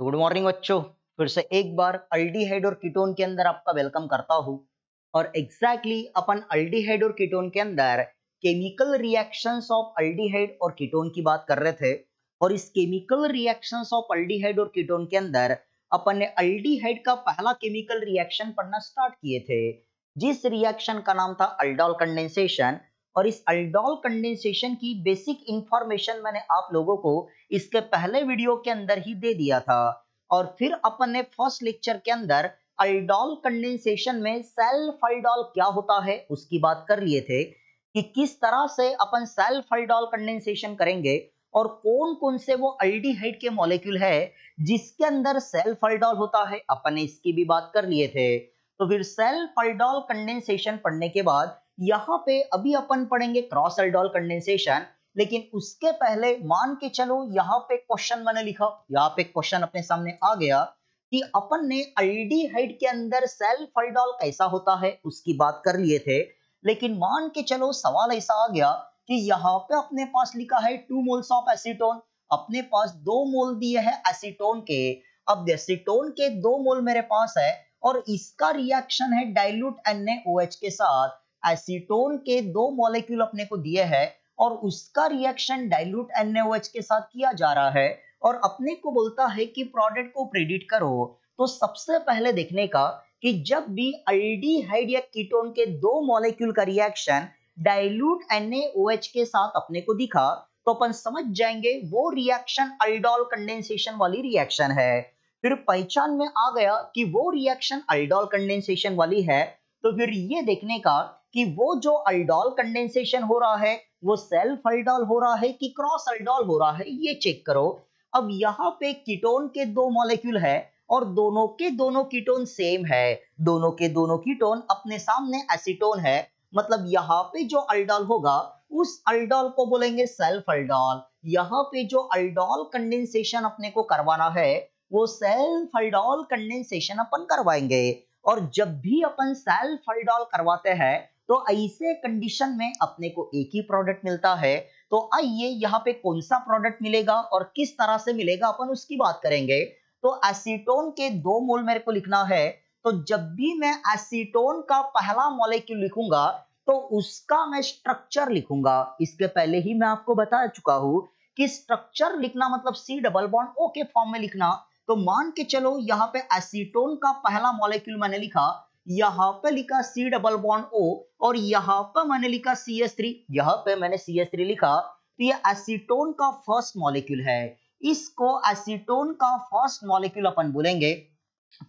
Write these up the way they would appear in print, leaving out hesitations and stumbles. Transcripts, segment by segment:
तो good morning बच्चों। फिर से एक बार अल्डिहाइड और कीटोन के अंदर आपका वेलकम करता हूं। और एग्जैक्टली अपन अल्डिहाइड और कीटोन के अंदर केमिकल रिएक्शंस ऑफ अल्डिहाइड और कीटोन की बात कर रहे थे। और इस केमिकल रिएक्शंस ऑफ अल्डिहाइड और कीटोन के अंदर अपन ने अल्डिहाइड का पहला केमिकल रिएक्शन पढ़ना स्टार्ट किए थे, जिस रिएक्शन का नाम था अल्डोल कंडेंसेशन। और इस अल्डोल कंडेंसेशन की बेसिक इंफॉर्मेशन मैंने आप लोगों को इसके पहले वीडियो के अंदर ही दे दिया था। और फिर अपन ने फर्स्ट लेक्चर के अंदर अल्डोल कंडेंसेशन में सेल्फ अल्डोल क्या होता है उसकी बात कर लिए थे कि किस तरह से अपन सेल्फ अल्डोल कंडेंसेशन करेंगे और कौन कौन से वो अल्डिहाइड के मॉलिक्यूल है जिसके अंदर सेल्फ अल्डोल होता है, अपन ने इसकी भी बात कर लिए थे। तो फिर सेल्फ अल्डोल कंडेंसेशन पढ़ने के बाद यहाँ पे अभी अपन पढ़ेंगे क्रॉस अल्डोल कंडेंसेशन। लेकिन उसके पहले मान के चलो यहाँ पे क्वेश्चन मैंने लिखा, यहाँ पे क्वेश्चन अपने सामने आ गया कि अपन ने अल्डिहाइड के अंदर सेल्फ अल्डोल कैसा होता है उसकी बात कर लिए थे। लेकिन मान के चलो सवाल ऐसा आ गया कि यहाँ पे अपने पास लिखा है 2 मोल्स ऑफ एसीटोन, अपने पास 2 मोल दिए हैं एसीटोन के। अब एसीटोन के 2 मोल मेरे पास है और इसका रिएक्शन है डाइल्यूट NaOH के साथ। एसीटोन के 2 मॉलिक्यूल अपने को दिए हैं और उसका रिएक्शन डाइल्यूट NaOH के साथ किया जा रहा है और अपने को बोलता है कि प्रोडक्ट को प्रेडिक्ट करो। तो सबसे पहले देखने का कि जब भी अल्डिहाइड या कीटोन के 2 मॉलिक्यूल का रिएक्शन डाइल्यूट NaOH के साथ अपने को दिखा तो अपन समझ जाएंगे वो रिएक्शन अल्डोल कंडेंसेशन वाली रिएक्शन है। फिर पहचान में आ गया कि वो रिएक्शन अल्डोल कंडेंसेशन वाली है। तो फिर ये देखने का कि वो जो अल्डोल कंडेंसेशन हो रहा है वो सेल्फ अल्डोल हो रहा है कि क्रॉस अल्डोल हो रहा है, ये चेक करो। अब यहाँ पे कीटोन के 2 मॉलिक्यूल है और दोनों के दोनों कीटोन सेम है, दोनों के दोनों कीटोन अपने सामने एसीटोन है। मतलब यहाँ पे जो अल्डोल होगा उस अल्डोल को बोलेंगे सेल्फ अल्डोल। यहाँ पे जो अल्डोल कंडेंसेशन अपने को करवाना है वो सेल्फ अल्डोल कंडेंसेशन अपन करवाएंगे। और जब भी अपन सेल्फ अल्डोल करवाते हैं तो ऐसे कंडीशन में अपने को एक ही प्रोडक्ट मिलता है। तो आइए यहाँ पे कौन सा प्रोडक्ट मिलेगा और किस तरह से मिलेगा अपन उसकी बात करेंगे। तो एसीटोन के 2 मोल मेरे को लिखना है। तो जब भी मैं एसीटोन का पहला मॉलिक्यूल लिखूंगा तो उसका मैं स्ट्रक्चर लिखूंगा। इसके पहले ही मैं आपको बता चुका हूं कि स्ट्रक्चर लिखना मतलब C डबल बॉन्ड O के फॉर्म में लिखना। तो मान के चलो यहाँ पे एसीटोन का पहला मॉलिक्यूल मैंने लिखा, यहाँ पे लिखा C डबल बॉन्ड O और यहाँ पे मैंने लिखा CH3, यहाँ पे मैंने CH3 लिखा। तो ये एसीटोन का फर्स्ट मॉलिक्यूल है, इसको एसीटोन का फर्स्ट मॉलिक्यूल अपन बोलेंगे।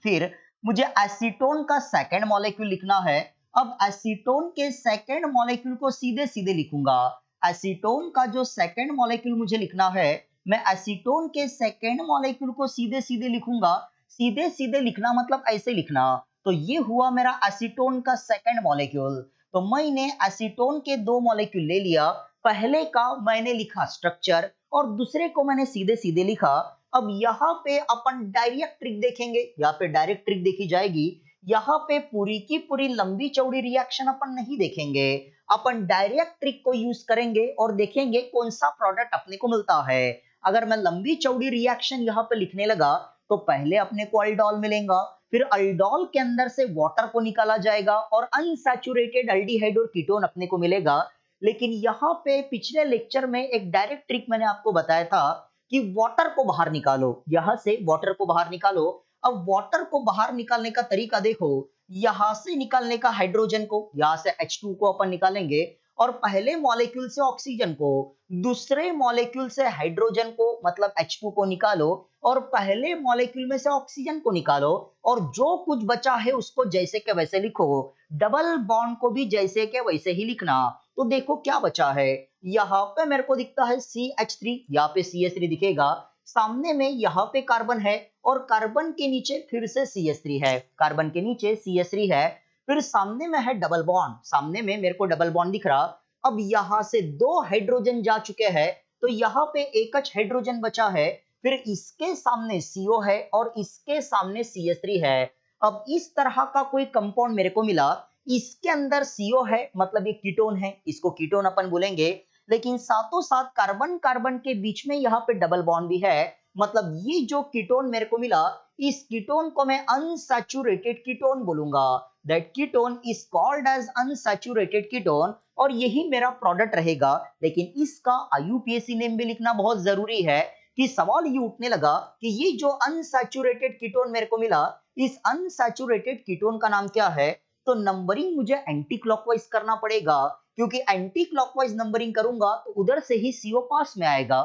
फिर मुझे एसीटोन का सेकंड मॉलिक्यूल लिखना है। अब एसीटोन के सेकंड मॉलिक्यूल को सीधे सीधे लिखूंगा। एसीटोन का जो सेकंड मॉलिक्यूल मुझे लिखना है, मैं एसीटोन के सेकंड मॉलिक्यूल को सीधे सीधे लिखूंगा। सीधे सीधे लिखना मतलब ऐसे लिखना। तो ये हुआ मेरा एसीटोन का सेकंड मॉलिक्यूल। तो मैंने एसीटोन के 2 मॉलिक्यूल ले लिया, पहले का मैंने लिखा स्ट्रक्चर और दूसरे को मैंने सीधे सीधे लिखा। अब यहाँ पे अपन डायरेक्ट ट्रिक देखेंगे, यहाँ पे डायरेक्ट ट्रिक देखी जाएगी। यहाँ पे पूरी की पूरी लंबी चौड़ी रिएक्शन अपन नहीं देखेंगे, अपन डायरेक्ट ट्रिक को यूज करेंगे और देखेंगे कौन सा प्रोडक्ट अपने को मिलता है। अगर मैं लंबी चौड़ी रिएक्शन यहाँ पे लिखने लगा तो पहले अपने को अल्डोल मिलेगा, फिर अल्डोल के अंदर से वाटर को निकाला जाएगा और अनसैचुरेटेड अल्डिहाइड और कीटोन अपने को मिलेगा। लेकिन यहाँ पे पिछले लेक्चर में एक डायरेक्ट ट्रिक मैंने आपको बताया था कि वाटर को बाहर निकालो, यहां से वाटर को बाहर निकालो। अब वाटर को बाहर निकालने का तरीका देखो, यहां से निकालने का हाइड्रोजन को, यहां से H2 को अपन निकालेंगे और पहले मॉलिक्यूल से ऑक्सीजन को, दूसरे मॉलिक्यूल से हाइड्रोजन को मतलब H2 को निकालो और पहले मॉलिक्यूल में से ऑक्सीजन को निकालो और जो कुछ बचा है उसको जैसे के वैसे लिखो। डबल बॉन्ड को भी जैसे के वैसे ही लिखना। तो देखो क्या बचा है, यहाँ पे मेरे को दिखता है CH3, यहाँ पे CH3 दिखेगा। सामने में यहाँ पे कार्बन है और कार्बन के नीचे फिर से CH3 है, कार्बन के नीचे CH3 है। फिर सामने में है डबल बॉन्ड, सामने में मेरे को डबल बॉन्ड दिख रहा। अब यहाँ से 2 हाइड्रोजन जा चुके हैं तो यहाँ पे एक हाइड्रोजन बचा है। फिर इसके सामने CO है और इसके सामने CH3 है। अब इस तरह का कोई कंपाउंड मेरे को मिला, इसके अंदर CO है मतलब ये कीटोन है, इसको कीटोन अपन बोलेंगे। लेकिन साथों साथ कार्बन कार्बन के बीच में यहाँ पे डबल बॉन्ड भी है मतलब ये जो कीटोन मेरे को मिला, इस कीटोन को मैं अनसैचुरेटेड कीटोन बोलूंगा। That ketone is called as unsaturated ketone, और यही मेरा प्रोडक्ट रहेगा। लेकिन इसका आईयूपीएसी नेम भी लिखना बहुत जरूरी है, कि सवाल ये उठने लगा कि ये जो अनसैचुरेटेड कीटोन मेरे को मिला, इस अनसैचुरेटेड कीटोन का नाम क्या है। तो नंबरिंग मुझे एंटी क्लॉकवाइज करना पड़ेगा, क्योंकि एंटी क्लॉकवाइज नंबरिंग करूंगा तो उधर से ही CO पास में आएगा।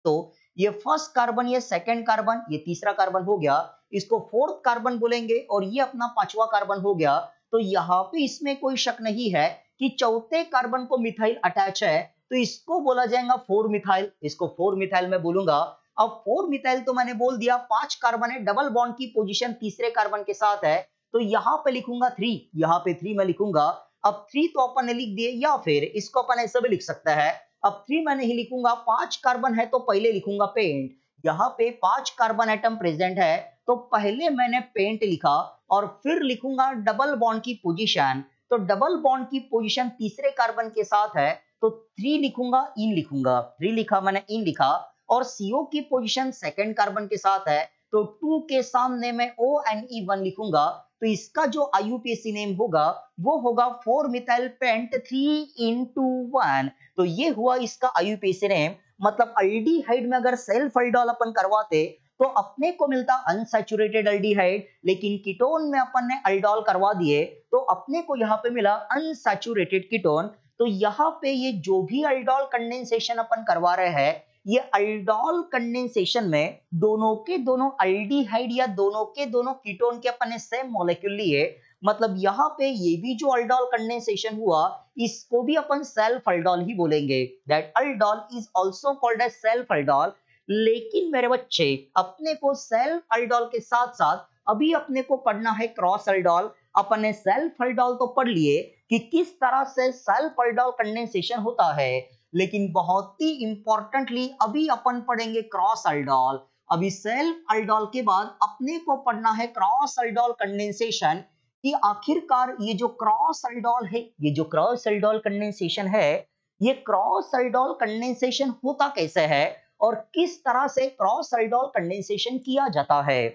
तो ये फर्स्ट कार्बन, ये सेकंड कार्बन, ये तीसरा कार्बन हो गया, इसको फोर्थ कार्बन बोलेंगे, और ये अपना पांचवा कार्बन हो गया। तो यहाँ पे इसमें कोई शक नहीं है कि चौथे कार्बन को मिथाइल अटैच है, तो इसको बोला जाएगा 4 मिथाइल। इसको 4 मिथाइल में बोलूंगा। अब 4 मिथाइल तो मैंने बोल दिया, 5 कार्बन है, डबल बॉन्ड की पोजीशन तीसरे कार्बन के साथ है, तो यहाँ पे लिखूंगा 3, यहाँ पे 3 मैं लिखूंगा। अब 3 तो अपन ने लिख दिए, या फिर इसको अपन ऐसे भी लिख सकता है। अब 3 मैं नहीं लिखूंगा, 5 कार्बन है तो पहले लिखूंगा पेंट। यहाँ पे 5 कार्बन एटम प्रेजेंट है, तो पहले मैंने पेंट लिखा, और फिर लिखूंगा डबल बॉन्ड की पोजीशन। तो डबल बॉन्ड की पोजीशन तीसरे कार्बन के साथ है, तो 3 लिखूंगा, इन लिखूंगा। 3 लिखा मैंने, इन लिखा। और CO की पोजीशन सेकंड कार्बन के साथ है, तो 2 के सामने मैं ONE1 लिखूंगा। तो इसका जो IUPAC नेम होगा वो होगा 4 मिथाइल पेंट 3:1। तो ये हुआ इसका IUPAC नेम। मतलब अल्डिहाइड में अगर सेल्फ अल्डोल अपन करवाते तो अपने को मिलता अनसैचुरेटेड अल्डिहाइड, लेकिन कीटोन में अपन ने अल्डोल करवा दिए तो अपने को यहाँ पे मिला अनसैचुरेटेड कीटोन। तो यहाँ पे ये जो भी अल्डोल कंडेंसेशन अपन करवा रहे हैं, ये अल्डोल कंडेंसेशन में दोनों के दोनों अल्डिहाइड या दोनों के दोनों कीटोन के अपन ने सेम मॉलिक्यूल लिए। मतलब यहाँ पे ये भी जो अल्डोल कंडेंसेशन हुआ, इसको भी अपन सेल्फ अल्डोल ही बोलेंगे। That aldol is also called as self aldol. लेकिन मेरे बच्चे, अपने को सेल्फ अल्डोल के साथ साथ अभी अपने को पढ़ना है क्रॉस अल्डोल। अपन ने सेल्फ अल्डोल तो पढ़ लिए कि किस तरह से सेल्फ अल्डोल कंडेंसेशन होता है, लेकिन बहुत ही इंपॉर्टेंटली अभी अपन पढ़ेंगे क्रॉस अल्डोल। अभी सेल्फ अल्डोल के बाद अपने को पढ़ना है क्रॉस अल्डोल कंडेंसेशन, कि आखिरकार ये जो क्रॉस अल्डोल है, ये जो क्रॉस अल्डोल कंडेंसेशन है, ये क्रॉस अल्डोल कंडेंसेशन होता कैसे है और किस तरह से क्रॉस अल्डोल कंडेंसेशन किया जाता है।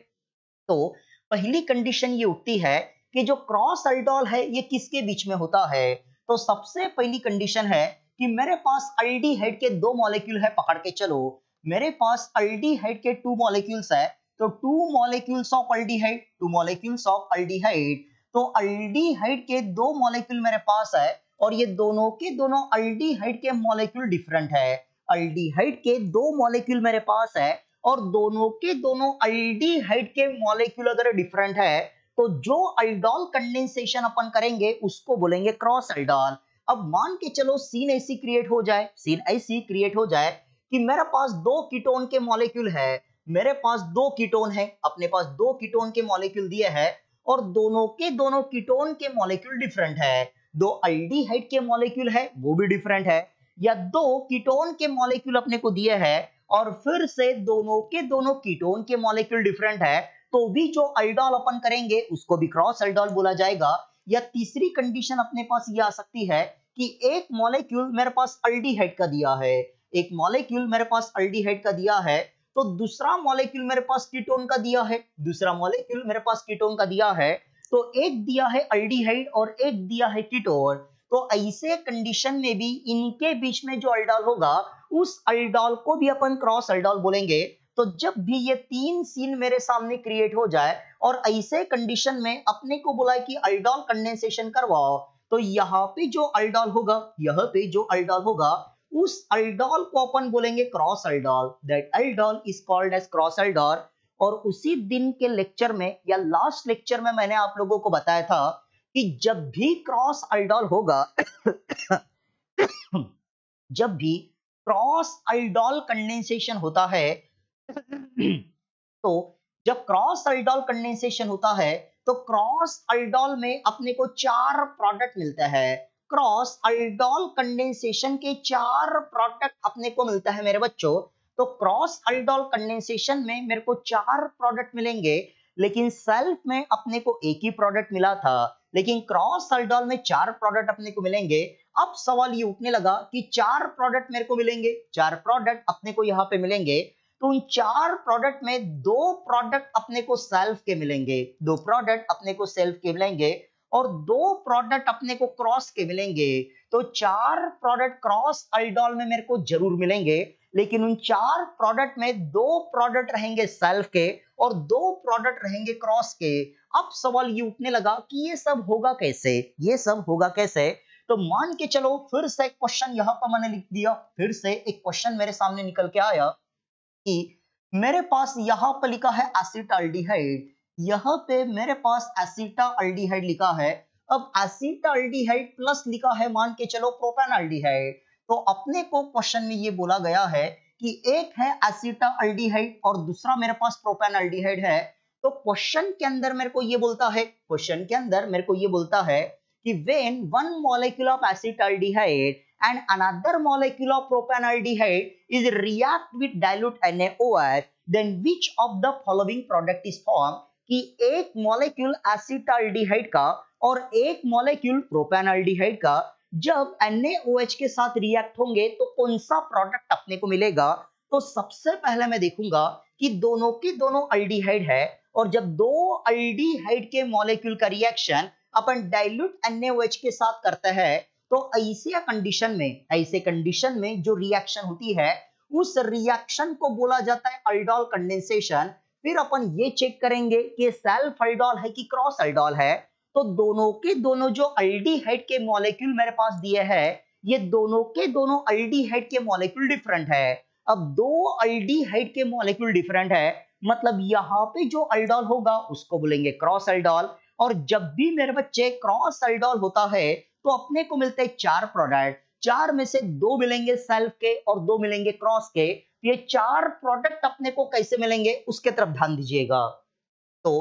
तो पहली कंडीशन ये उठती है कि जो क्रॉस अल्डोल है ये किसके बीच में होता है। तो सबसे पहली कंडीशन है कि मेरे पास अल्डिहाइड के 2 मॉलिक्यूल है, पकड़ के चलो। मेरे पास अल्डिहाइड के 2 मॉलिक्यूल्स है, तो 2 molecules of aldehyde, 2 molecules of aldehyde. तो अल्डिहाइड के 2 मॉलिक्यूल मेरे पास है, और ये दोनों के दोनों अल्डिहाइड के मॉलिक्यूल डिफरेंट है। अल्डिहाइड के 2 मॉलिक्यूल मेरे पास है, और दोनों के दोनों अल्डिहाइड के मॉलिक्यूल अगर डिफरेंट है, तो जो अल्डोल कंडेंसेशन अपन करेंगे उसको बोलेंगे क्रॉस अल्डोल। अब मान के चलो सीन ऐसी क्रिएट हो जाए, सीन ऐसी क्रिएट हो जाए कि मेरे पास 2 कीटोन के मॉलिक्यूल है, मेरे पास 2 कीटोन है, अपने पास 2 कीटोन के मॉलिक्यूल दिए हैं, और दोनों के दोनों कीटोन के मॉलिक्यूल डिफरेंट है। 2 अल्डिहाइड के मॉलिक्यूल है, वो भी डिफरेंट है, या 2 कीटोन के मॉलिक्यूल अपने को दिए हैं, और फिर से दोनों के दोनों कीटोन के मॉलिक्यूल डिफरेंट है, तो भी जो अल्डोल अपन करेंगे उसको भी क्रॉस अल्डोल बोला जाएगा। या तीसरी कंडीशन अपने पास ये आ सकती है कि एक मॉलिक्यूल मेरे पास अल्डिहाइड का दिया है, एक मॉलिक्यूल मेरे पास अल्डिहाइड का दिया है, तो दूसरा मॉलिक्यूल मेरे पास कीटोन का दिया है, दूसरा मॉलिक्यूल मेरे पास कीटोन का दिया है, तो एक दिया है अल्डिहाइड और एक दिया है कीटोन। तो ऐसे कंडीशन में भी इनके बीच में जो अल्डोल होगा उस अल्डोल को भी अपन क्रॉस अल्डोल बोलेंगे। तो जब भी ये 3 सीन मेरे सामने क्रिएट हो जाए और ऐसे कंडीशन में अपने को बोला कि अल्डोल कंडेंसेशन करवाओ, तो यहाँ पे जो अल्डोल होगा, यहाँ पे जो अल्डोल होगा, उस अल्डोल को अपन बोलेंगे cross aldol. That aldol is called as cross aldol. और उसी दिन के लेक्चर में या लास्ट लेक्चर में मैंने आप लोगों को बताया था कि जब भी क्रॉस अल्डोल होगा जब भी क्रॉस अल्डोल कंडेंसेशन होता है तो जब क्रॉस अल्डोल कंडेंसेशन होता है तो क्रॉस अल्डोल में अपने को 4 प्रोडक्ट मिलता है। क्रॉस अल्डोल कंडेंसेशन के 4 प्रोडक्ट अपने को मिलता है मेरे बच्चों। तो क्रॉस अल्डोल कंडेंसेशन में मेरे को 4 प्रोडक्ट मिलेंगे, लेकिन सेल्फ में अपने को एक ही प्रोडक्ट मिला था, लेकिन क्रॉस अल्डोल में 4 प्रोडक्ट अपने को मिलेंगे। अब सवाल ये उठने लगा कि 4 प्रोडक्ट मेरे को मिलेंगे, 4 प्रोडक्ट अपने को यहाँ पे मिलेंगे, तो उन 4 प्रोडक्ट में 2 प्रोडक्ट अपने को सेल्फ के मिलेंगे, 2 प्रोडक्ट अपने को सेल्फ के मिलेंगे और 2 प्रोडक्ट अपने को क्रॉस के मिलेंगे। तो 4 प्रोडक्ट क्रॉस अल्डोल में मेरे को जरूर मिलेंगे, लेकिन उन 4 प्रोडक्ट में 2 प्रोडक्ट रहेंगे सेल्फ के और 2 प्रोडक्ट रहेंगे क्रॉस के। अब सवाल ये उठने लगा कि ये सब होगा कैसे, ये सब होगा कैसे? तो मान के चलो फिर से एक क्वेश्चन यहाँ पर मैंने लिख दिया, फिर से एक क्वेश्चन मेरे सामने निकल के आया कि मेरे पास यहाँ पर लिखा है एसिटाल्डिहाइड, यहाँ पे मेरे पास एसिटाल्डिहाइड लिखा है। अब एसिटाल्डिहाइड प्लस लिखा है मान के चलो प्रोपेनॉल्डिहाइड। तो अपने को क्वेश्चन में ये बोला गया है कि एक है एसिटाल्डिहाइड और दूसरा मेरे पास प्रोपेनॉल्डिहाइड है। तो क्वेश्चन के अंदर मेरे को ये बोलता है, क्वेश्चन के अंदर मेरे को ये बोलता है कि when one molecule of acetaldehyde and another molecule of propanaldehyde is react with dilute NaOH, then which of the following product is formed? कि एक मॉलिक्यूल एसिटाल्डिहाइड का और एक मॉलिक्यूल प्रोपेनॉल्डिहाइड का जब NaOH के साथ रिएक्ट होंगे तो कौन सा प्रोडक्ट अपने को मिलेगा? तो सबसे पहले मैं देखूंगा कि दोनों के दोनों अल्डिहाइड है और जब दो अल्डिहाइड के मॉलिक्यूल का रिएक्शन अपन डाइल्यूट NaOH के साथ करते हैं तो ऐसे कंडीशन में जो रिएक्शन होती है उस रिएक्शन को बोला जाता है अल्डोल कंडेंसेशन। फिर अपन ये चेक करेंगे कि सेल्फ अल्डोल है कि क्रॉस अल्डोल है। तो दोनों के दोनों जो अल्डिहाइड के मॉलिक्यूल मेरे पास दिए हैं ये दोनों के दोनों अल्डिहाइड के मॉलिक्यूल डिफरेंट है। अब दो अल्डिहाइड के मॉलिक्यूल डिफरेंट है मतलब यहाँ पे जो अल्डोल होगा उसको बोलेंगे क्रॉस अल्डोल। और जब भी मेरे बच्चे क्रॉस अल्डोल होता है तो अपने को मिलते हैं 4 प्रोडक्ट, 4 में से 2 मिलेंगे सेल्फ के और 2 मिलेंगे क्रॉस के। ये 4 प्रोडक्ट अपने को कैसे मिलेंगे उसके तरफ ध्यान दीजिएगा। तो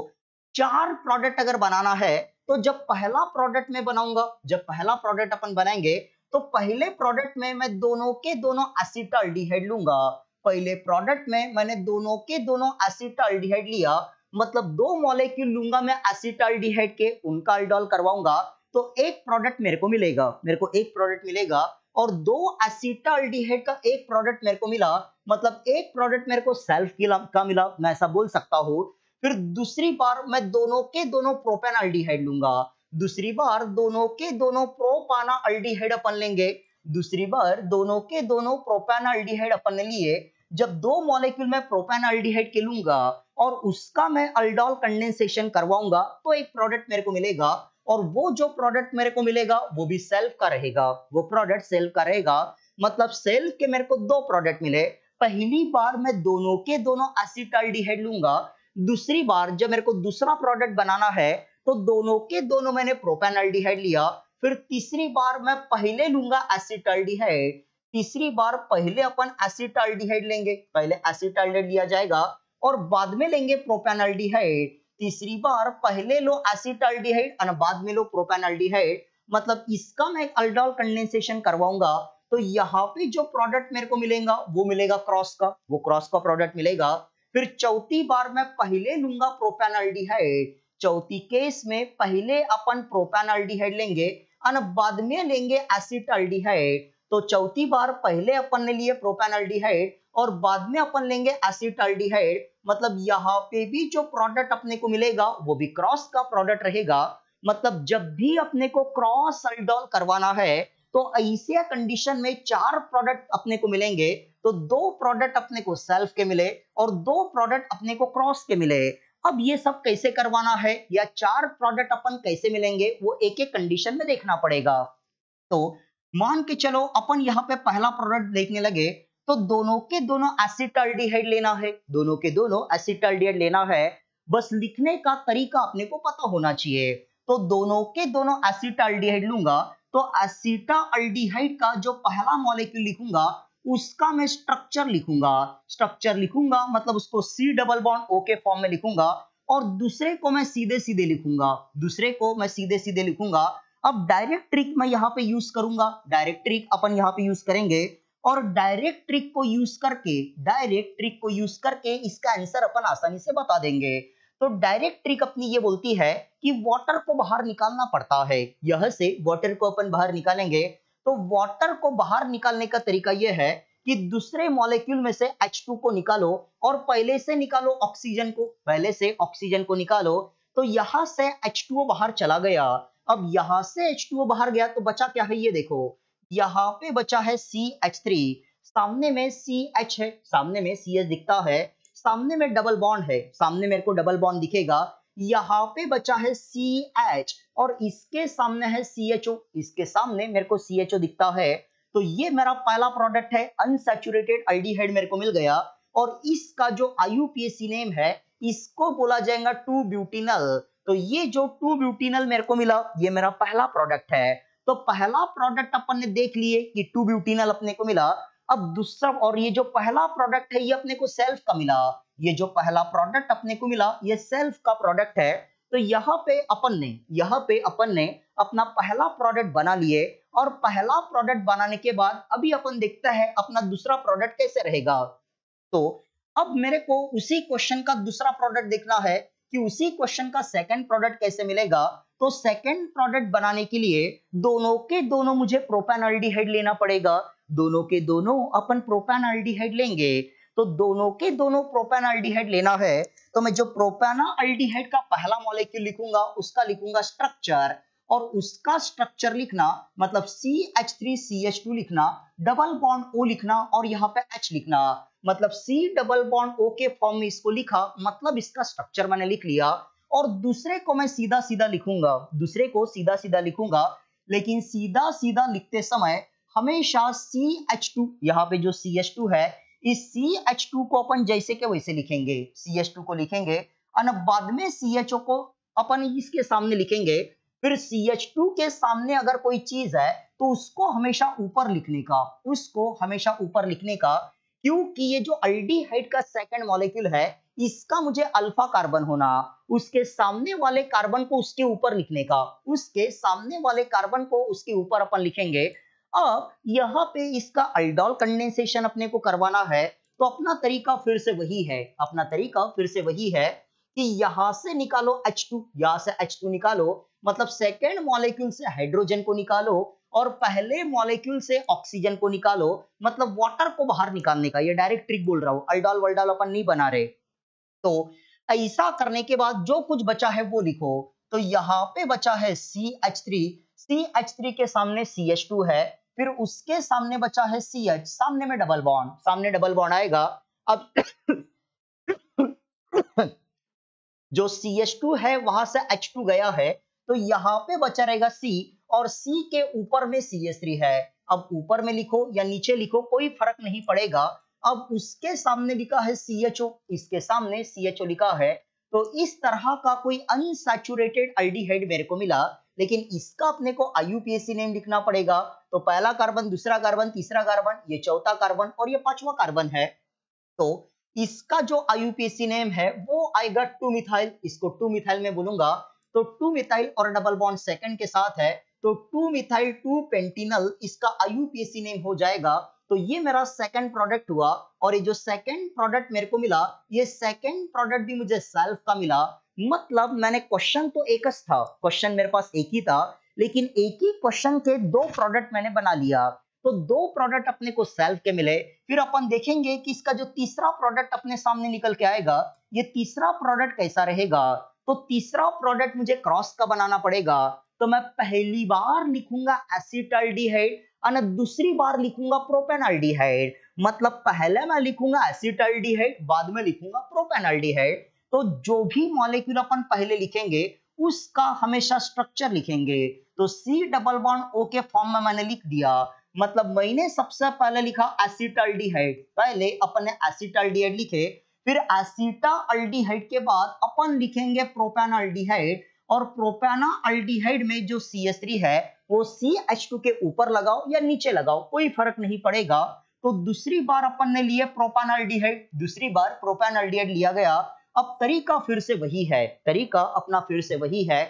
4 प्रोडक्ट अगर बनाना है तो जब पहला प्रोडक्ट मैं बनाऊंगा, जब पहला प्रोडक्ट अपन बनाएंगे तो पहले प्रोडक्ट में मैं दोनों के दोनों एसिटाल्डिहाइड लूंगा। पहले प्रोडक्ट में मैंने दोनों के दोनों एसिटाल्डिहाइड लिया मतलब 2 मॉलिक्यूल लूंगा मैं एसिटाल्डिहाइड के, उनका अल्डोल करवाऊंगा तो एक प्रोडक्ट मेरे को मिलेगा, मेरे को एक प्रोडक्ट मिलेगा। और 2 एसिटाल्डिहाइड का एक प्रोडक्ट मेरे को मिला मतलब एक प्रोडक्ट मेरे को सेल्फ का मिला, मैं ऐसा बोल सकता हूँ। फिर दूसरी बार मैं दोनों के दोनों प्रोपेनॉल्डिहाइड लूंगा, दूसरी बार दोनों के दोनों प्रोपानाल्डिहाइड अपन लेंगे, दूसरी बार दोनों के दोनों प्रोपेनॉल्डिहाइड अपन ने लिए। जब 2 मॉलिक्यूल में प्रोपेनॉल्डिहाइड के लूंगा और उसका मैं अल्डोल कंडेंसेशन करवाऊंगा तो एक प्रोडक्ट मेरे को मिलेगा और वो जो प्रोडक्ट मेरे को मिलेगा वो भी सेल्फ का रहेगा, वो प्रोडक्ट सेल्फ का रहेगा। मतलब सेल्फ के मेरे को 2 प्रोडक्ट मिले। पहली बार मैं दोनों के दोनों एसिटाल्डिहाइड लूंगा, दूसरी बार जब मेरे को दूसरा प्रोडक्ट बनाना है तो दोनों के दोनों मैंने प्रोपेनॉल्डिहाइड लिया। फिर तीसरी बार मैं पहले लूंगा एसिटाल्डिहाइड, तीसरी बार पहले अपन एसिटाल्डिहाइड लेंगे, पहले एसिटाल्डिहाइड लिया जाएगा और बाद में लेंगे प्रोपेनॉल्डिहाइड। तीसरी बार पहले लो एसिटाल्डिहाइड और बाद में लो प्रोपेनॉल्डिहाइड। मतलब इसका मैं अल्डोल कंडेंसेशन करवाऊंगा तो यहाँ पे जो प्रोडक्ट मेरे को मिलेगा वो मिलेगा क्रॉस का, वो क्रॉस का प्रोडक्ट मिलेगा। फिर चौथी बार मैं पहले लूंगा प्रोपेनॉल्डिहाइड, चौथी केस में पहले अपन प्रोपेनॉल्डिहाइड लेंगे और बाद में लेंगे एसिटाल्डिहाइड। तो चौथी बार पहले अपन ने लिए प्रोपेनॉल्डिहाइड और बाद में अपन लेंगे एसिटाल्डिहाइड। मतलब यहाँ पे भी जो प्रोडक्ट अपने को मिलेगा वो भी क्रॉस का प्रोडक्ट रहेगा। मतलब जब भी अपने को क्रॉस अल्डोल करवाना है तो ऐसे कंडीशन में 4 प्रोडक्ट अपने को मिलेंगे तो 2 प्रोडक्ट अपने को सेल्फ के मिले और 2 प्रोडक्ट अपने को क्रॉस के मिले। अब ये सब कैसे करवाना है या 4 प्रोडक्ट अपन कैसे मिलेंगे वो एक एक कंडीशन में देखना पड़ेगा। तो मान के चलो अपन यहाँ पे पहला प्रोडक्ट देखने लगे तो दोनों के दोनों एसिटाल्डिहाइड लेना है, दोनों के दोनों एसिटाल्डिहाइड लेना है। बस लिखने का तरीका अपने को पता होना चाहिए। तो दोनों के दोनों एसिटाल्डिहाइड लूंगा तो एसिटाल्डिहाइड का जो पहला मॉलिक्यूल लिखूंगा उसका मैं स्ट्रक्चर लिखूंगा, स्ट्रक्चर लिखूंगा मतलब उसको C डबल बॉन्ड O के फॉर्म में लिखूंगा और दूसरे को मैं सीधे सीधे लिखूंगा, दूसरे को मैं सीधे सीधे लिखूंगा। अब डायरेक्ट ट्रिक मैं यहाँ पे यूज करूंगा, डायरेक्ट ट्रिक अपन यहाँ पे यूज करेंगे और डायरेक्ट ट्रिक को यूज करके इसका आंसर अपन आसानी से बता देंगे। तो डायरेक्ट ट्रिक अपनी ये बोलती है कि वाटर को बाहर निकालना पड़ता है, यह से वाटर को अपन बाहर निकालेंगे। तो वाटर को बाहर निकालने का तरीका यह है कि दूसरे मॉलिक्यूल में से H2 को निकालो और पहले से निकालो ऑक्सीजन को, पहले से ऑक्सीजन को निकालो, तो यहां से H2O बाहर चला गया। अब यहां से H2O बाहर गया तो बचा क्या है, ये देखो यहाँ पे बचा है CH3, सामने में CH है, सामने में CH दिखता है, सामने में डबल बॉन्ड है, सामने मेरे को डबल बॉन्ड दिखेगा, यहाँ पे बचा है CH और इसके सामने है CHO, इसके सामने मेरे को CHO दिखता है। तो ये मेरा पहला प्रोडक्ट है, अनसैचुरेटेड एल्डिहाइड मेरे को मिल गया और इसका जो IUPAC नेम है इसको बोला जाएगा 2-ब्यूटिनल। तो ये जो 2-ब्यूटिनल मेरे को मिला ये मेरा पहला प्रोडक्ट है। तो पहला प्रोडक्ट अपन ने देख लिए कि 2-ब्यूटिनल अपने को मिला। अब दूसरा, और ये जो पहला प्रोडक्ट है ये अपने को सेल्फ का मिला, ये जो पहला प्रोडक्ट अपने को मिला ये सेल्फ का प्रोडक्ट है। तो यहाँ पे अपन ने अपना पहला प्रोडक्ट बना लिए और पहला प्रोडक्ट बनाने के बाद अभी अपन देखते हैं अपना दूसरा प्रोडक्ट कैसे रहेगा। तो अब मेरे को उसी क्वेश्चन का दूसरा प्रोडक्ट देखना है कि उसी क्वेश्चन का सेकंड प्रोडक्ट कैसे मिलेगा। तो सेकंड प्रोडक्ट बनाने के लिए दोनों के दोनों मुझे प्रोपेनॉल्डिहाइड लेना पड़ेगा, दोनों के दोनों अपन प्रोपेनॉल्डिहाइड लेंगे। तो दोनों के दोनों प्रोपेनॉल्डिहाइड लेना है तो मैं जो प्रोपेनॉल्डिहाइड का पहला मॉलिक्यूल लिखूंगा उसका लिखूंगा स्ट्रक्चर, और उसका स्ट्रक्चर लिखना मतलब CH3CH2 लिखना, डबल बॉन्ड O लिखना और यहाँ पे H लिखना, मतलब C डबल बॉन्ड O के फॉर्म में इसको लिखा, मतलब इसका स्ट्रक्चर मैंने लिख लिया। और दूसरे को मैं सीधा सीधा लिखूंगा, दूसरे को सीधा सीधा लिखूंगा, लेकिन सीधा सीधा लिखते समय हमेशा CH2, यहाँ पे जो CH2 है इस CH2 को अपन जैसे के वैसे लिखेंगे, CH2 को लिखेंगे और बाद में CHO को अपन इसके सामने लिखेंगे। फिर CH2 के सामने अगर कोई चीज है तो उसको हमेशा ऊपर लिखने का, उसको हमेशा ऊपर लिखने का, क्योंकि ये जो एल्डिहाइड का सेकंड मॉलिक्यूल है इसका मुझे अल्फा कार्बन होना, उसके सामने वाले कार्बन को उसके ऊपर लिखने का, उसके सामने वाले कार्बन को उसके ऊपर अपन लिखेंगे। अब यहाँ पे इसका अल्डोल कंडेंसेशन अपने को करवाना है तो अपना तरीका फिर से वही है, अपना तरीका फिर से वही है कि यहां से निकालो H2, यहां से H2 निकालो, मतलब सेकेंड मॉलिक्यूल से हाइड्रोजन को निकालो और पहले मॉलिक्यूल से ऑक्सीजन को निकालो, मतलब वाटर को बाहर निकालने का। ये डायरेक्ट ट्रिक बोल रहा हूं, अल्डोल वल्डोल अपन नहीं बना रहे। तो ऐसा करने के बाद जो कुछ बचा है वो लिखो। तो यहाँ पे बचा है CH3, CH3 के सामने CH2 है, फिर उसके सामने बचा है CH, सामने में डबल बॉन्ड, सामने डबल बॉन्ड आएगा। अब जो CH2 है वहां से H2 गया है तो यहाँ पे बचा रहेगा C और C के ऊपर में CH3 है। अब ऊपर में लिखो या नीचे लिखो कोई फर्क नहीं पड़ेगा। अब उसके सामने लिखा है CHO, इसके सामने CHO लिखा है। तो इस तरह का कोई अनसैचुरेटेड एल्डिहाइड मेरे को मिला, लेकिन इसका अपने को IUPAC नेम लिखना पड़ेगा। तो पहला कार्बन, दूसरा कार्बन, तीसरा कार्बन, ये चौथा कार्बन और ये पांचवा कार्बन है। तो इसका जो IUPAC नेम है वो आएगा 2-मिथाइल, इसको 2-मिथाइल में बोलूंगा। तो 2-मिथाइल और डबल बॉन्ड सेकंड के साथ है तो 2-मिथाइल 2-पेंटिनल इसका IUPAC नेम हो जाएगा। तो ये मेरा सेकंड प्रोडक्ट हुआ और ये जो सेकंड प्रोडक्ट मेरे को मिला ये सेकंड प्रोडक्ट भी मुझे सेल्फ का मिला। मतलब मैंने क्वेश्चन तो एक ही था, क्वेश्चन मेरे पास एक ही था, लेकिन एक ही क्वेश्चन के दो प्रोडक्ट मैंने बना लिया। तो दो प्रोडक्ट अपने को सेल्फ के मिले। फिर अपन देखेंगे कि इसका जो तीसरा प्रोडक्ट अपने सामने निकल के आएगा ये तीसरा प्रोडक्ट कैसा रहेगा। तो तीसरा प्रोडक्ट मुझे क्रॉस का बनाना पड़ेगा। तो मैं पहली बार लिखूंगा एसिटाल्डिहाइड और दूसरी बार लिखूंगा प्रोपेनॉल्डिहाइड, मतलब पहले मैं लिखूंगा एसिटाल्डिहाइड बाद में लिखूंगा प्रोपेनॉल्डिहाइड। तो जो भी मॉलिक्यूल अपन पहले लिखेंगे उसका हमेशा स्ट्रक्चर लिखेंगे। तो C डबल बॉन्ड O के फॉर्म में मैंने लिख दिया, मतलब मैंने सबसे पहले लिखा एसिटाल्डिहाइड, पहले अपन ने एसिटाल्डिहाइड लिखे, फिर एसिटाल्डिहाइड के बाद अपन लिखेंगे प्रोपेनॉल्डिहाइड और प्रोपेनॉल्डिहाइड में जो CH3 है वो CH2 के ऊपर लगाओ या नीचे लगाओ कोई फर्क नहीं पड़ेगा। तो दूसरी बार अपन ने लिए प्रोपेनॉल्डिहाइड, दूसरी बार प्रोपेनॉल्डिहाइड लिया गया। अब तरीका फिर से वही है, तरीका अपना फिर से वही है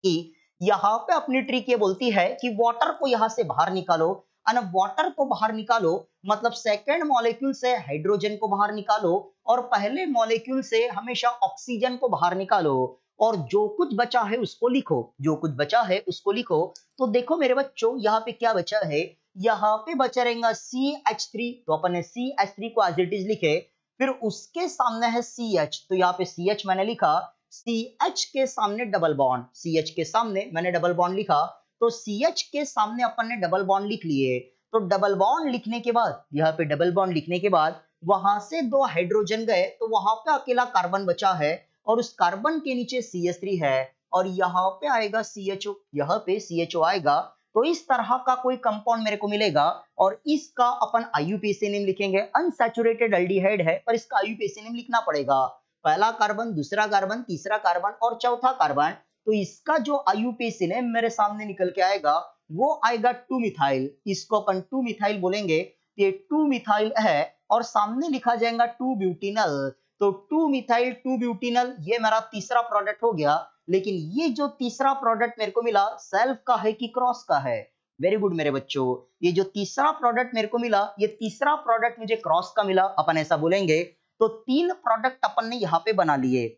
कि यहाँ पे अपनी ट्रिक ये बोलती है कि वाटर को यहाँ से बाहर निकालो, और वाटर को बाहर निकालो मतलब सेकेंड मॉलिक्यूल से हाइड्रोजन को बाहर निकालो और पहले मॉलिक्यूल से हमेशा ऑक्सीजन को बाहर निकालो और जो कुछ बचा है उसको लिखो, जो कुछ बचा है उसको लिखो। तो देखो मेरे बच्चों यहाँ पे क्या बचा है यहाँ पे बचा रहेगा CH3, तो अपन ने CH3 को एज इट इज लिखे, फिर उसके सामने है CH, तो यहाँ पे CH मैंने लिखा, CH के सामने डबल बॉन्ड, CH के सामने मैंने डबल बॉन्ड लिखा, तो CH के सामने अपन ने डबल बॉन्ड लिख लिए। तो डबल बॉन्ड लिखने के बाद, यहाँ पे डबल बॉन्ड लिखने के बाद वहां से दो हाइड्रोजन गए, तो वहां पे अकेला कार्बन बचा है और उस कार्बन के नीचे CH3 है और यहाँ पे आएगा CHO, यहाँ पे CHO आएगा। तो इस तरह का कोई कंपाउंड मेरे को मिलेगा और इसका अपन IUPAC नेम लिखेंगे। अनसैचुरेटेड एल्डिहाइड है पर इसका IUPAC नेम लिखना पड़ेगा, पहला कार्बन, दूसरा कार्बन, तीसरा कार्बन और चौथा कार्बन। तो इसका जो IUPAC नेम मेरे सामने निकल के आएगा वो आएगा 2 मिथाइल, इसको अपन 2 मिथाइल बोलेंगे। ये 2 मिथाइल है और सामने लिखा जाएगा 2 ब्यूटिनल, तो 2 मिथाइल 2 ब्यूटिनल ये मेरा तीसरा प्रोडक्ट हो गया। लेकिन ये जो तीसरा प्रोडक्ट मेरे को मिला सेल्फ का है कि क्रॉस का है? वेरी गुड मेरे बच्चों, ये जो तीसरा प्रोडक्ट मेरे को मिला, ये तीसरा प्रोडक्ट मुझे क्रॉस का मिला, अपन ऐसा बोलेंगे। तो 3 प्रोडक्ट अपन ने यहाँ पे बना लिए,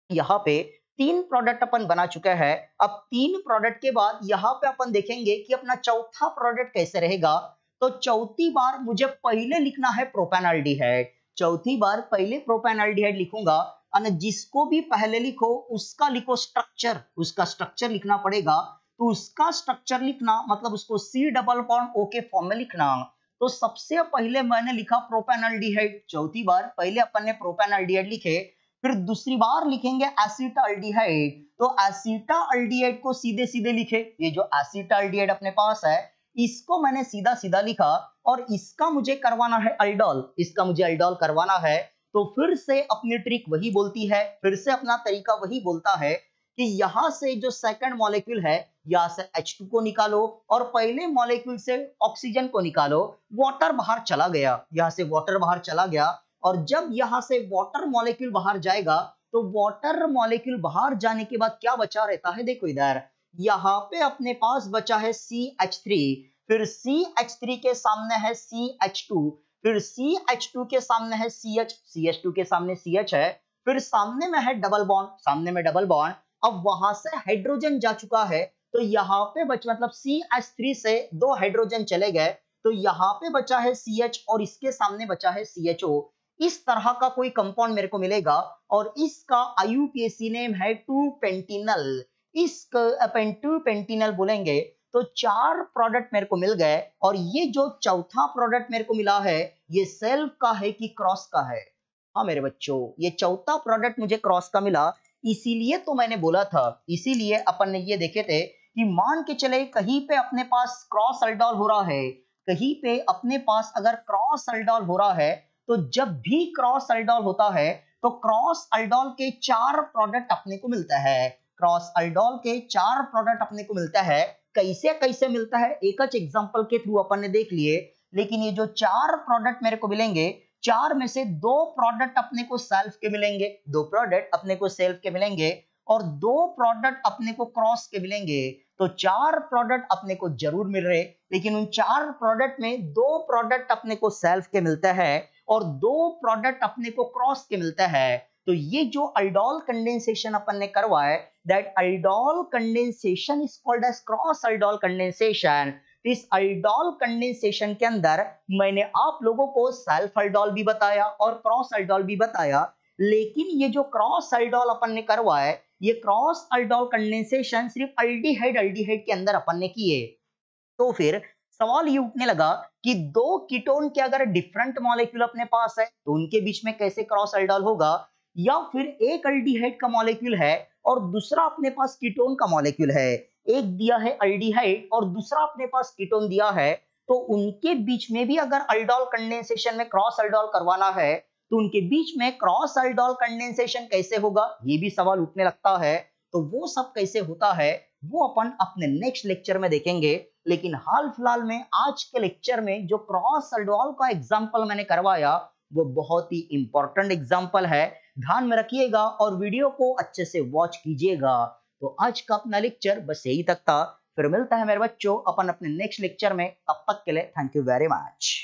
यहाँ पे 3 प्रोडक्ट अपन बना चुका है। अब 3 प्रोडक्ट के बाद यहाँ पे अपन देखेंगे कि अपना चौथा प्रोडक्ट कैसे रहेगा। तो चौथी बार मुझे पहले लिखना है प्रोपेनॉल्डिहाइड, चौथी बार पहले प्रोपेनॉल्डिहाइड लिखूंगा और जिसको भी पहले लिखो उसका लिखो स्ट्रक्चर, उसका स्ट्रक्चर लिखना पड़ेगा। तो उसका स्ट्रक्चर लिखना मतलब उसको C डबल बॉन्ड O के फॉर्म में लिखना। तो सबसे पहले मैंने लिखा प्रोपेनॉल्डिहाइड, चौथी बार पहले अपन प्रोपेनॉल्डिहाइड लिखे, फिर दूसरी बार लिखेंगे एसिटाल्डिहाइड, तो एसिटाल्डिहाइड को सीधे सीधे लिखे। ये जो एसिटाल्डिहाइड अपने पास है इसको मैंने सीधा सीधा लिखा और इसका मुझे करवाना है अल्डोल, इसका मुझे अल्डोल करवाना है। तो फिर से अपनी ट्रिक वही बोलती है, फिर से अपना तरीका वही बोलता है कि यहां से जो सेकंड मॉलिक्यूल है यहां से H2 को निकालो और पहले मॉलिक्यूल से ऑक्सीजन को निकालो। वाटर बाहर चला गया, यहां से वाटर बाहर चला गया और जब यहां से वाटर मॉलिक्यूल बाहर जाएगा तो वाटर मॉलिक्यूल बाहर जाने के बाद क्या बचा रहता है, देखो इधर यहाँ पे अपने पास बचा है CH3, फिर CH3 के सामने है CH2, फिर CH2 के सामने है CH, CH2 के सामने CH है, फिर सामने में है डबल बॉन्ड, सामने में डबल बॉन्ड। अब वहां से हाइड्रोजन जा चुका है तो यहाँ पे मतलब CH3 से 2 हाइड्रोजन चले गए, तो यहाँ पे बचा है CH और इसके सामने बचा है CHO। इस तरह का कोई कंपाउंड मेरे को मिलेगा और इसका IUPAC नेम है 2-पेंटिनल, इसको अपन 2-पेंटिनल बोलेंगे। तो 4 प्रोडक्ट मेरे को मिल गए और ये जो चौथा प्रोडक्ट मेरे को मिला है ये सेल्फ का है कि क्रॉस का है? हाँ मेरे बच्चों, ये चौथा प्रोडक्ट मुझे क्रॉस का मिला, इसीलिए तो मैंने बोला था, इसीलिए अपन ने ये देखे थे कि मान के चले कहीं पे अपने पास क्रॉस अल्डोल हो रहा है, कहीं पे अपने पास अगर क्रॉस अल्डोल हो रहा है तो जब भी क्रॉस अल्डोल होता है तो क्रॉस अल्डोल के 4 प्रोडक्ट अपने को मिलता है, क्रॉस अल्डोल के 4 प्रोडक्ट अपने को मिलता है। कैसे कैसे मिलता है एक एग्जांपल के थ्रू अपन ने देख लिए, लेकिन ये जो 4 प्रोडक्ट मेरे को मिलेंगे, 4 में से 2 प्रोडक्ट अपने को सेल्फ के मिलेंगे, 2 प्रोडक्ट अपने को सेल्फ के मिलेंगे और 2 प्रोडक्ट अपने को क्रॉस के मिलेंगे। तो 4 प्रोडक्ट अपने को जरूर मिल रहे, लेकिन उन 4 प्रोडक्ट में 2 प्रोडक्ट अपने को सेल्फ के मिलता है और 2 प्रोडक्ट अपने को क्रॉस के मिलता है। तो ये जो अल्डोल कंडेंसेशन अपन ने करवाया, that aldol condensation is called as cross aldol condensation. इस अल्डोल कंडेंसेशन के अंदर मैंने आप लोगों को सेल्फ अल्डोल भी बताया और क्रॉस अल्डोल भी बताया, लेकिन ये जो क्रॉस अल्डोल अपन ने करवाया, ये क्रॉस अल्डोल कंडेंसेशन सिर्फ अल्डिहाइड के अंदर अपन ने किए। तो फिर सवाल ये उठने लगा कि 2 कीटोन के अगर डिफरेंट मॉलिक्यूल अपने पास है तो उनके बीच में कैसे क्रॉस अल्डोल होगा, या फिर एक अल्डिहाइड का मॉलिक्यूल है और दूसरा अपने पास कीटोन का मॉलिक्यूल है, एक दिया है अल्डिहाइड और दूसरा अपने पास कीटोन दिया है, तो उनके बीच में भी अगर अल्डोल कंडेंसेशन में क्रॉस अल्डोल करवाना है तो उनके बीच में क्रॉस अल्डोल कंडेंसेशन कैसे होगा, ये भी सवाल उठने लगता है। तो वो सब कैसे होता है वो अपन अपने नेक्स्ट लेक्चर में देखेंगे, लेकिन हाल फिलहाल में आज के लेक्चर में जो क्रॉस अल्डोल का एग्जांपल मैंने करवाया वो बहुत ही इंपॉर्टेंट एग्जांपल है, ध्यान में रखिएगा और वीडियो को अच्छे से वॉच कीजिएगा। तो आज का अपना लेक्चर बस यही तक था, फिर मिलता है मेरे बच्चों अपन अपने नेक्स्ट लेक्चर में, तब तक के लिए थैंक यू वेरी मच।